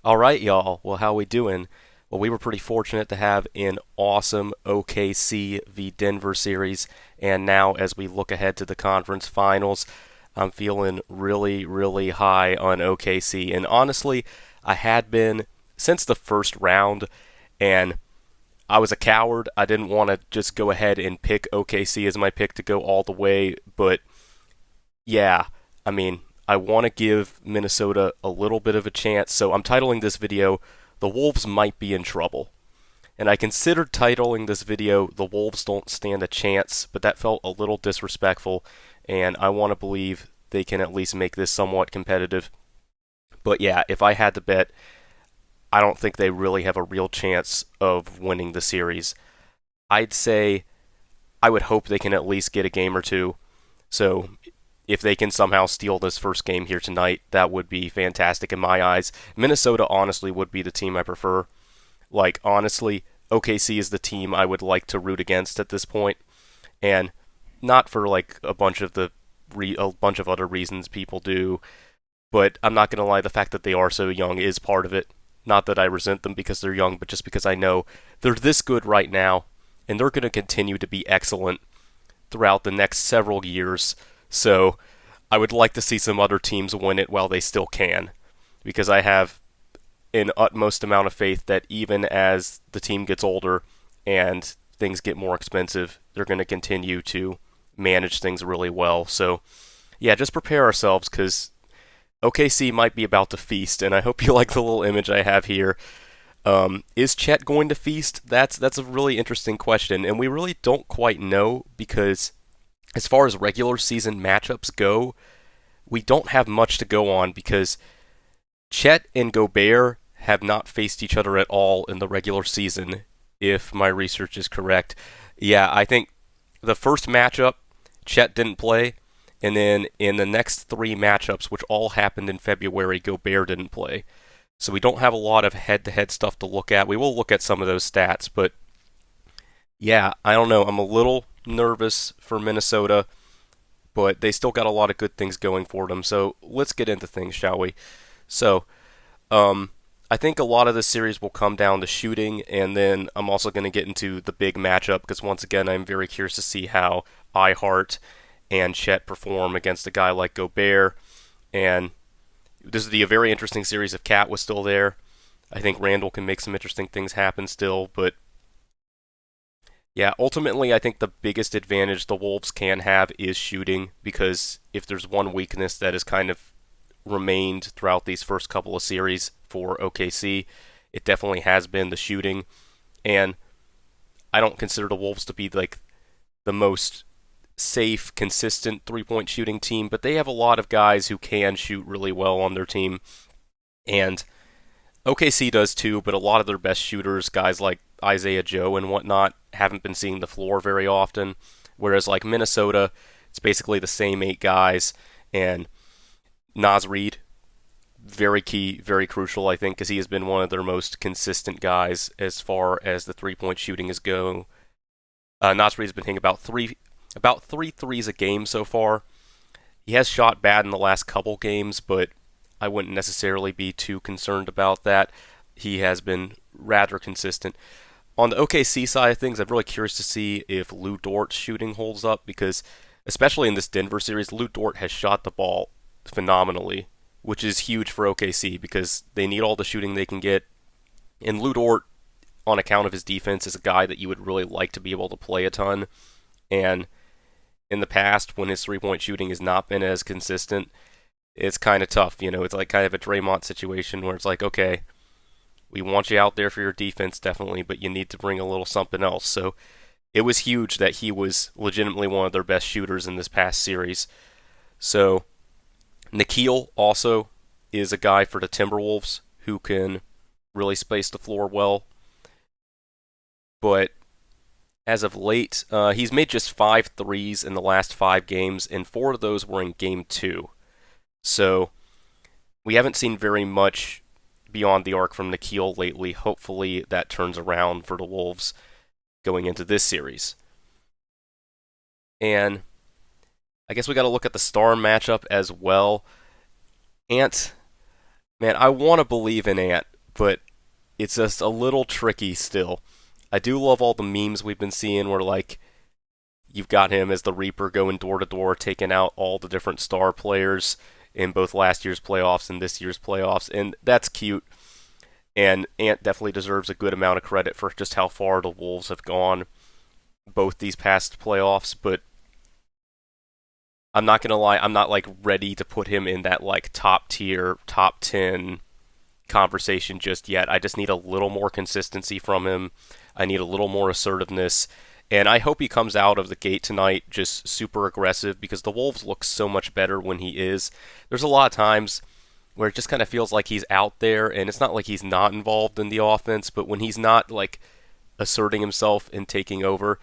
All right, y'all. Well, how we doing? Well, we were pretty fortunate to have an awesome OKC v Denver series, and now as we look ahead to the conference finals, I'm feeling really, really high on OKC. And honestly, I had been since the first round, and I was a coward. I didn't want to just go ahead and pick OKC as my pick to go all the way, but yeah, I mean, I want to give Minnesota a little bit of a chance, so I'm titling this video, The Wolves Might Be in Trouble. And I considered titling this video, The Wolves Don't Stand a Chance, but that felt a little disrespectful, and I want to believe they can at least make this somewhat competitive. But yeah, if I had to bet, I don't think they really have a real chance of winning the series. I'd say I would hope they can at least get a game or two. So if they can somehow steal this first game here tonight, that would be fantastic in my eyes. Minnesota honestly would be the team I prefer. Like honestly, OKC is the team I would like to root against at this point, and not for like a bunch of other reasons people do, but I'm not gonna lie, the fact that they are so young is part of it. Not that I resent them because they're young, but just because I know they're this good right now, and they're going to continue to be excellent throughout the next several years. So I would like to see some other teams win it while they still can, because I have an utmost amount of faith that even as the team gets older and things get more expensive, they're going to continue to manage things really well. So yeah, just prepare ourselves because OKC might be about to feast, and I hope you like the little image I have here. Is Chet going to feast? That's a really interesting question, and we really don't quite know because as far as regular season matchups go, we don't have much to go on because Chet and Gobert have not faced each other at all in the regular season, if my research is correct. Yeah, I think the first matchup, Chet didn't play, and then in the next three matchups, which all happened in February, Gobert didn't play. So we don't have a lot of head to head stuff to look at. We will look at some of those stats, but yeah, I don't know. I'm a little nervous for Minnesota, but they still got a lot of good things going for them. So let's get into things, shall we? So, um, I think a lot of this series will come down to shooting, and then I'm also going to get into the big matchup because once again, I'm very curious to see how iHeart and Chet perform against a guy like Gobert. And this would be a very interesting series if Cat was still there. I think Randall can make some interesting things happen still, but yeah, ultimately, I think the biggest advantage the Wolves can have is shooting because if there's one weakness that has kind of remained throughout these first couple of series for OKC, it definitely has been the shooting. And I don't consider the Wolves to be like the most safe, consistent three-point shooting team, but they have a lot of guys who can shoot really well on their team. And OKC does too, but a lot of their best shooters, guys like Isaiah Joe and whatnot, haven't been seeing the floor very often. Whereas like Minnesota, it's basically the same eight guys, and Naz Reid, very key, very crucial, I think, because he has been one of their most consistent guys as far as the three-point shooting is go. Naz Reid has been hitting about three threes a game so far. He has shot bad in the last couple games, but I wouldn't necessarily be too concerned about that. He has been rather consistent. On the OKC side of things, I'm really curious to see if Lou Dort's shooting holds up because, especially in this Denver series, Lou Dort has shot the ball phenomenally, which is huge for OKC because they need all the shooting they can get. And Lou Dort, on account of his defense, is a guy that you would really like to be able to play a ton. And in the past, when his three-point shooting has not been as consistent, it's kind of tough. You know, it's like kind of a Draymond situation where it's like, okay, we want you out there for your defense, definitely, but you need to bring a little something else. So it was huge that he was legitimately one of their best shooters in this past series. So Nikhil also is a guy for the Timberwolves who can really space the floor well. But as of late, he's made just 5 threes in the last 5 games, and 4 of those were in game two. So we haven't seen very much beyond the arc from Nikhil lately. Hopefully that turns around for the Wolves going into this series. And I guess we got to look at the star matchup as well. Ant, man, I want to believe in Ant, but it's just a little tricky still. I do love all the memes we've been seeing where like you've got him as the Reaper going door to door, taking out all the different star players in both last year's playoffs and this year's playoffs, and that's cute. And Ant definitely deserves a good amount of credit for just how far the Wolves have gone both these past playoffs, but I'm not gonna lie, I'm not like ready to put him in that like top tier, top 10 conversation just yet. I just need a little more consistency from him. I need a little more assertiveness. And I hope he comes out of the gate tonight just super aggressive because the Wolves look so much better when he is. There's a lot of times where it just kind of feels like he's out there and it's not like he's not involved in the offense, but when he's not like asserting himself and taking over,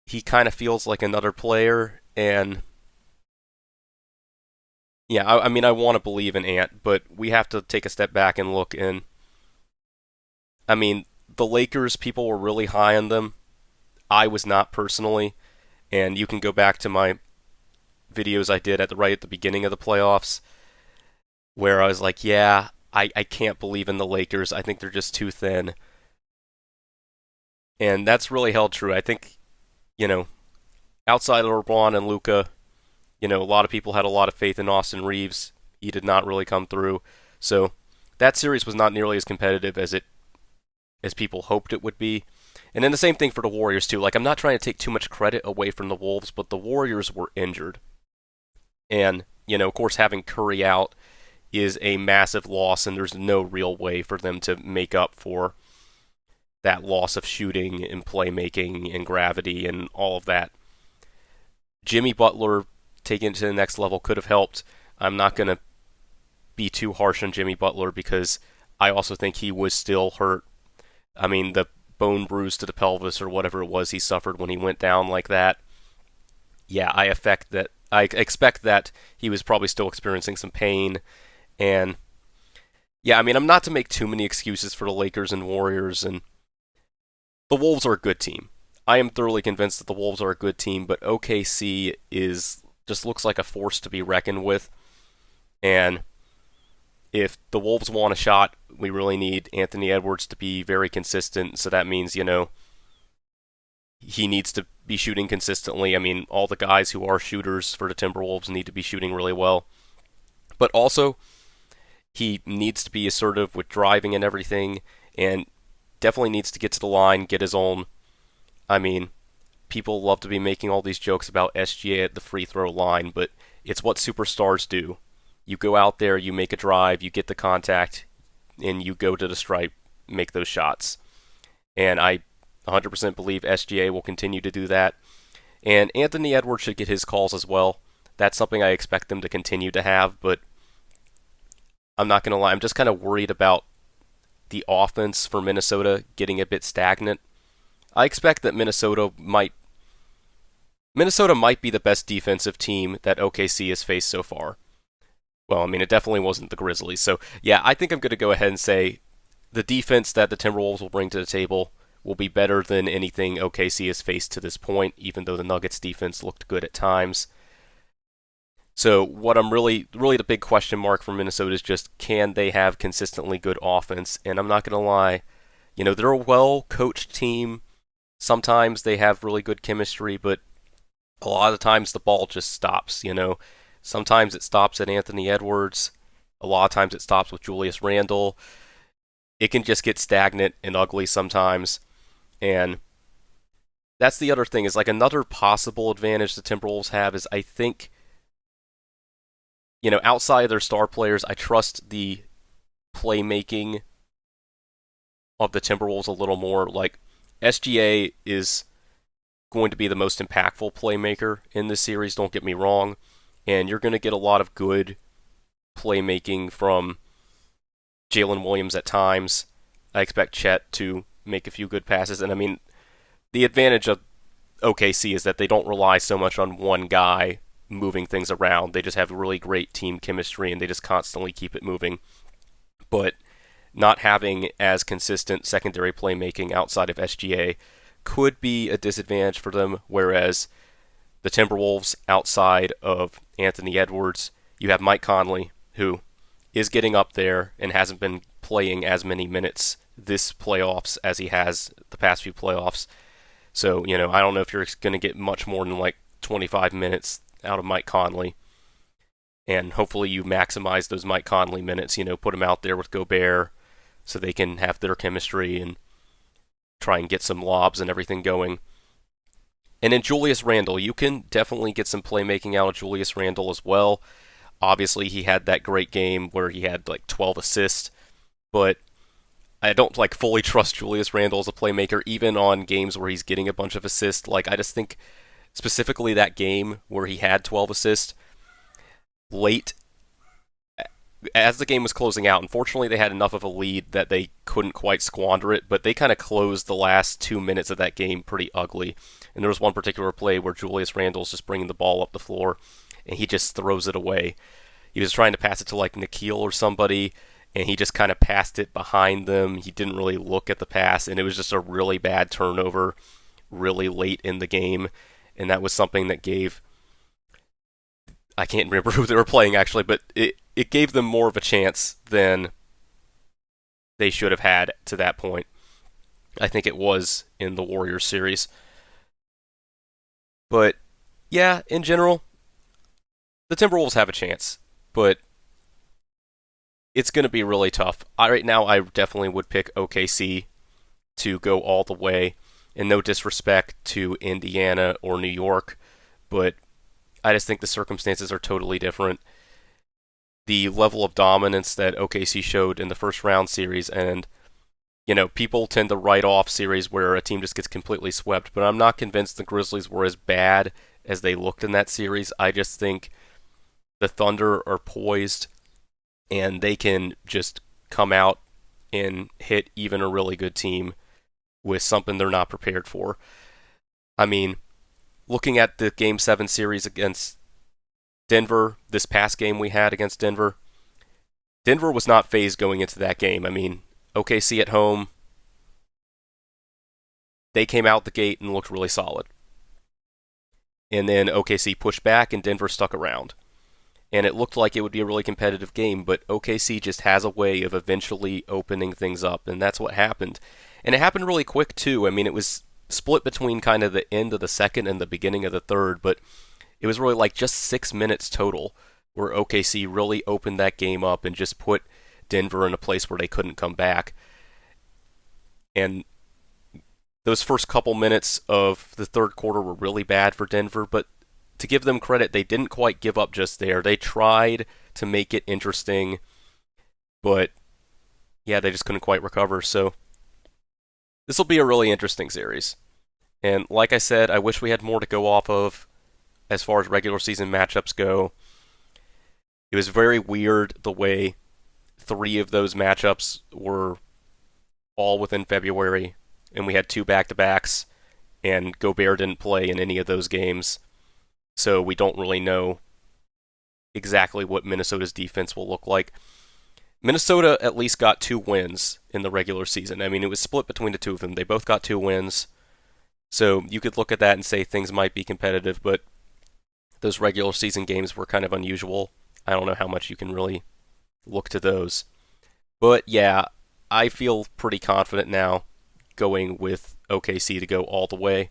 he kind of feels like another player. And yeah, I mean, I want to believe in Ant, but we have to take a step back and look. And I mean, the Lakers, people were really high on them. I was not personally. And you can go back to my videos I did right at the beginning of the playoffs where I was like, yeah, I can't believe in the Lakers. I think they're just too thin. And that's really held true. I think, you know, outside of LeBron and Luca, a lot of people had a lot of faith in Austin Reeves. He did not really come through. So that series was not nearly as competitive as people hoped it would be. And then the same thing for the Warriors too. Like I'm not trying to take too much credit away from the Wolves, but the Warriors were injured. And, of course having Curry out is a massive loss and there's no real way for them to make up for that loss of shooting and playmaking and gravity and all of that. Jimmy Butler taking it to the next level could have helped. I'm not going to be too harsh on Jimmy Butler because I also think he was still hurt. I mean, the bone bruise to the pelvis or whatever it was he suffered when he went down like that. Yeah, I expect that he was probably still experiencing some pain. And yeah, I mean, I'm not to make too many excuses for the Lakers and Warriors, and the Wolves are a good team. I am thoroughly convinced that the Wolves are a good team, but OKC just looks like a force to be reckoned with. And if the Wolves want a shot, we really need Anthony Edwards to be very consistent. So that means, he needs to be shooting consistently. I mean, all the guys who are shooters for the Timberwolves need to be shooting really well. But also, he needs to be assertive with driving and everything, and definitely needs to get to the line, get his own. I mean, people love to be making all these jokes about SGA at the free throw line, but it's what superstars do. You go out there, you make a drive, you get the contact, and you go to the stripe, make those shots. And I 100% believe SGA will continue to do that. And Anthony Edwards should get his calls as well. That's something I expect them to continue to have, but I'm not going to lie, I'm just kind of worried about the offense for Minnesota getting a bit stagnant. I expect that Minnesota might be the best defensive team that OKC has faced so far. Well, I mean, it definitely wasn't the Grizzlies. So, yeah, I think I'm going to go ahead and say the defense that the Timberwolves will bring to the table will be better than anything OKC has faced to this point, even though the Nuggets defense looked good at times. So what I'm really the big question mark for Minnesota is just can they have consistently good offense? And I'm not going to lie, they're a well-coached team. Sometimes they have really good chemistry, but a lot of times the ball just stops, Sometimes it stops at Anthony Edwards. A lot of times it stops with Julius Randle. It can just get stagnant and ugly sometimes. And that's the other thing is like another possible advantage the Timberwolves have is I think outside of their star players, I trust the playmaking of the Timberwolves a little more. Like, SGA is going to be the most impactful playmaker in this series, don't get me wrong. And you're going to get a lot of good playmaking from Jalen Williams at times. I expect Chet to make a few good passes. And I mean, the advantage of OKC is that they don't rely so much on one guy moving things around. They just have really great team chemistry and they just constantly keep it moving. But not having as consistent secondary playmaking outside of SGA could be a disadvantage for them, whereas the Timberwolves outside of Anthony Edwards, you have Mike Conley, who is getting up there and hasn't been playing as many minutes this playoffs as he has the past few playoffs. So, I don't know if you're going to get much more than like 25 minutes out of Mike Conley. And hopefully you maximize those Mike Conley minutes, put him out there with Gobert so they can have their chemistry and try and get some lobs and everything going. And in Julius Randle, you can definitely get some playmaking out of Julius Randle as well. Obviously, he had that great game where he had like 12 assists, but I don't like fully trust Julius Randle as a playmaker, even on games where he's getting a bunch of assists. Like, I just think specifically that game where he had 12 assists late as the game was closing out. Unfortunately, they had enough of a lead that they couldn't quite squander it, but they kind of closed the last 2 minutes of that game pretty ugly. And there was one particular play where Julius Randle's just bringing the ball up the floor, and he just throws it away. He was trying to pass it to like Nikhil or somebody, and he just kind of passed it behind them. He didn't really look at the pass, and it was just a really bad turnover really late in the game. And that was something that gave, I can't remember who they were playing actually, but it gave them more of a chance than they should have had to that point. I think it was in the Warriors series. But yeah, in general, the Timberwolves have a chance, but it's going to be really tough. Right now, I definitely would pick OKC to go all the way. And no disrespect to Indiana or New York, but I just think the circumstances are totally different. The level of dominance that OKC showed in the first round series, and people tend to write off series where a team just gets completely swept, but I'm not convinced the Grizzlies were as bad as they looked in that series. I just think the Thunder are poised, and they can just come out and hit even a really good team with something they're not prepared for. I mean, looking at the Game 7 series against Denver, this past game we had against Denver, Denver was not phased going into that game. I mean, OKC at home, they came out the gate and looked really solid. And then OKC pushed back and Denver stuck around. And it looked like it would be a really competitive game, but OKC just has a way of eventually opening things up, and that's what happened. And it happened really quick, too. I mean, it was split between kind of the end of the second and the beginning of the third, but it was really like just 6 minutes total where OKC really opened that game up and just put Denver in a place where they couldn't come back. And those first couple minutes of the third quarter were really bad for Denver, but to give them credit, they didn't quite give up just there. They tried to make it interesting, but yeah, they just couldn't quite recover. So this will be a really interesting series. And like I said, I wish we had more to go off of as far as regular season matchups go. It was very weird the way 3 of those matchups were all within February, and we had 2 back-to-backs, and Gobert didn't play in any of those games. So we don't really know exactly what Minnesota's defense will look like. Minnesota at least got 2 wins in the regular season. I mean, it was split between the two of them. They both got 2 wins. So you could look at that and say things might be competitive, but those regular season games were kind of unusual. I don't know how much you can really look to those. But yeah, I feel pretty confident now going with OKC to go all the way.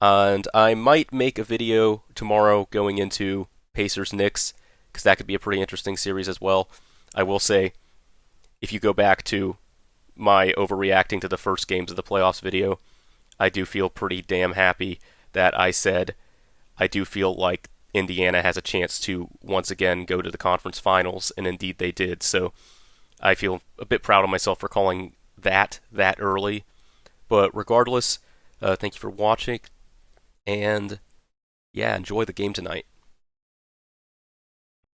And I might make a video tomorrow going into Pacers-Knicks, because that could be a pretty interesting series as well. I will say, if you go back to my overreacting to the first games of the playoffs video, I do feel pretty damn happy that I said I do feel like Indiana has a chance to once again go to the conference finals, and indeed they did. So I feel a bit proud of myself for calling that early. But regardless, thank you for watching. And yeah, enjoy the game tonight.